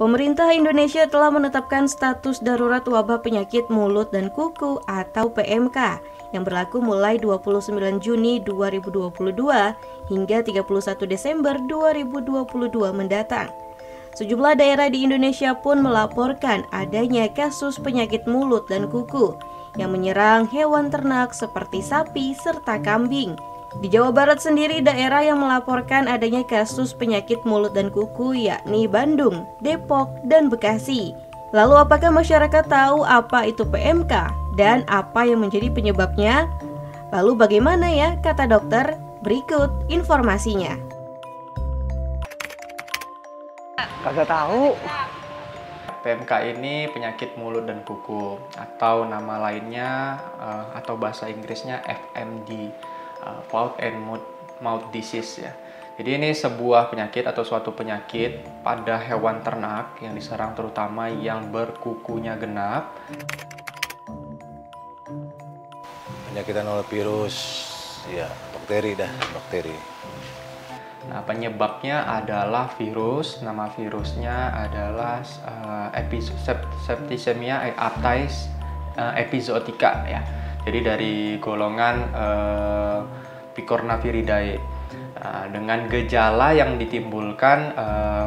Pemerintah Indonesia telah menetapkan status darurat wabah penyakit mulut dan kuku atau PMK yang berlaku mulai 29 Juni 2022 hingga 31 Desember 2022 mendatang. Sejumlah daerah di Indonesia pun melaporkan adanya kasus penyakit mulut dan kuku yang menyerang hewan ternak seperti sapi serta kambing. Di Jawa Barat sendiri, daerah yang melaporkan adanya kasus penyakit mulut dan kuku yakni Bandung, Depok, dan Bekasi. Lalu apakah masyarakat tahu apa itu PMK dan apa yang menjadi penyebabnya? Lalu bagaimana ya kata dokter? Berikut informasinya. Kagak tahu. PMK ini penyakit mulut dan kuku atau nama lainnya atau bahasa Inggrisnya FMD. Foot and Mouth Disease ya. Jadi ini sebuah penyakit atau suatu penyakit pada hewan ternak yang diserang terutama yang berkukunya genap. Penyakitan oleh virus, ya bakteri. Nah, penyebabnya adalah virus. Nama virusnya adalah Septicemia aptais epizootica ya. Jadi dari golongan Picornaviridae. Dengan gejala yang ditimbulkan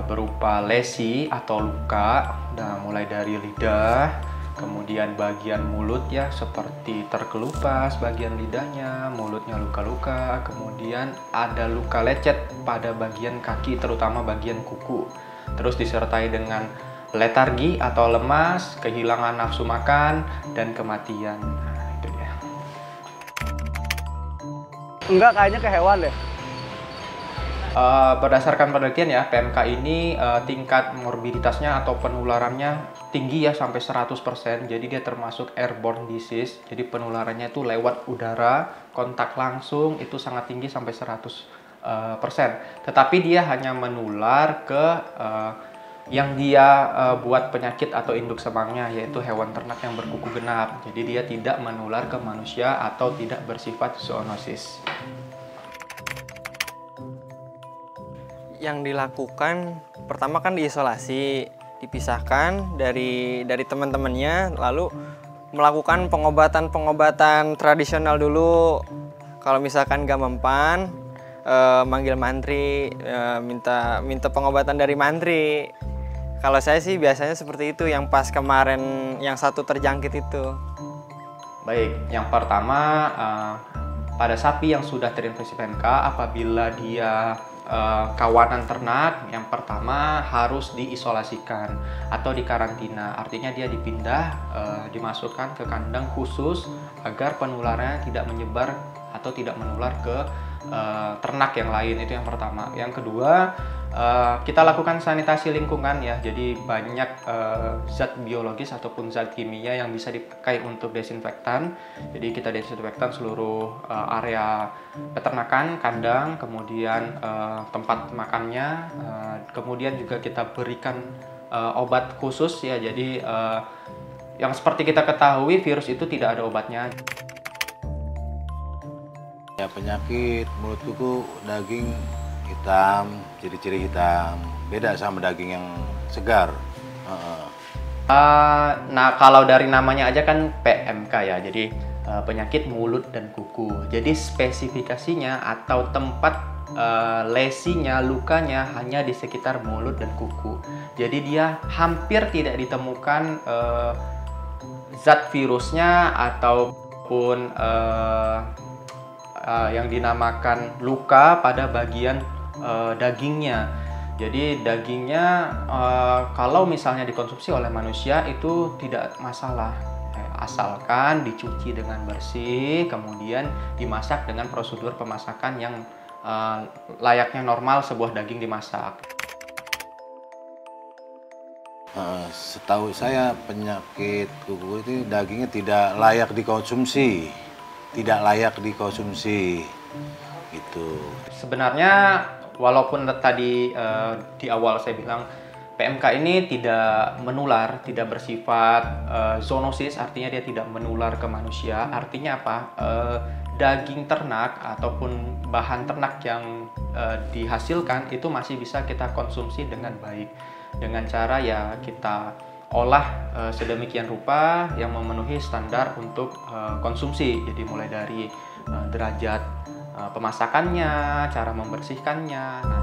berupa lesi atau luka, mulai dari lidah, kemudian bagian mulut ya seperti terkelupas bagian lidahnya, mulutnya luka-luka, kemudian ada luka lecet pada bagian kaki terutama bagian kuku. Terus disertai dengan letargi atau lemas, kehilangan nafsu makan, dan kematian. Enggak, kayaknya ke hewan deh. Berdasarkan penelitian ya, PMK ini tingkat morbiditasnya atau penularannya tinggi ya sampai 100%. Jadi dia termasuk airborne disease. Jadi penularannya itu lewat udara, kontak langsung itu sangat tinggi sampai 100%. Tetapi dia hanya menular ke yang dia buat penyakit atau induk semangnya, yaitu hewan ternak yang berkuku genap. Jadi dia tidak menular ke manusia atau tidak bersifat zoonosis. Yang dilakukan pertama kan diisolasi, dipisahkan dari teman-temannya, lalu melakukan pengobatan tradisional dulu. Kalau misalkan gak mempan, manggil mantri, minta pengobatan dari mantri. Kalau saya sih biasanya seperti itu, yang pas kemarin yang satu terjangkit itu. Baik, yang pertama pada sapi yang sudah terinfeksi PMK, apabila dia kawanan ternak, yang pertama harus diisolasikan atau dikarantina. Artinya dia dipindah, dimasukkan ke kandang khusus agar penularannya tidak menyebar atau tidak menular ke ternak yang lain. Itu yang pertama. Yang kedua, kita lakukan sanitasi lingkungan ya. Jadi banyak zat biologis ataupun zat kimia yang bisa dipakai untuk desinfektan. Jadi kita desinfektan seluruh area peternakan, kandang, kemudian tempat makannya, kemudian juga kita berikan obat khusus ya. Jadi yang seperti kita ketahui, virus itu tidak ada obatnya. Ya, penyakit mulut kuku, daging hitam, ciri-ciri hitam, beda sama daging yang segar. Nah, kalau dari namanya aja kan PMK ya, jadi penyakit mulut dan kuku. Jadi spesifikasinya atau tempat lesinya, lukanya hanya di sekitar mulut dan kuku. Jadi dia hampir tidak ditemukan zat virusnya ataupun yang dinamakan luka pada bagian dagingnya. Jadi dagingnya kalau misalnya dikonsumsi oleh manusia itu tidak masalah, asalkan dicuci dengan bersih, kemudian dimasak dengan prosedur pemasakan yang layaknya normal sebuah daging dimasak. Setahu saya penyakit kuku itu dagingnya tidak layak dikonsumsi. Gitu. Sebenarnya walaupun tadi di awal saya bilang PMK ini tidak menular, tidak bersifat zoonosis, artinya dia tidak menular ke manusia. Artinya apa? Daging ternak ataupun bahan ternak yang dihasilkan itu masih bisa kita konsumsi dengan baik. dengan cara ya kita olah sedemikian rupa yang memenuhi standar untuk konsumsi. Jadi mulai dari derajat pemasakannya, cara membersihkannya. Nah,